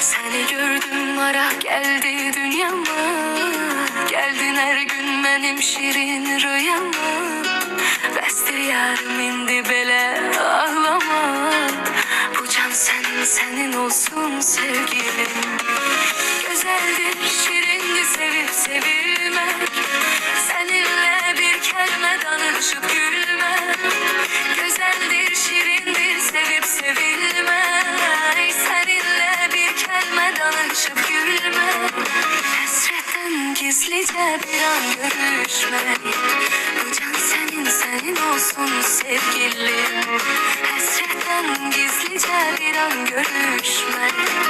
Seni gördüm marak geldi dünyama. Geldin her gün benim şirin rüyama. Bəsdir yarım indi belə ağlama. Bu can senin olsun sevgilim. Güzeldir, şirindir sevip sevilmek. Seninle bir kelime danışıp gülmek. Güzeldir, şirindir sevip sevilmek. Seninle bir kelime danışıp gülmek. Hasretten gizlice bir an görüşmek. Bu can senin olsun sevgilim. Hasretten gizlice bir an görüşmek.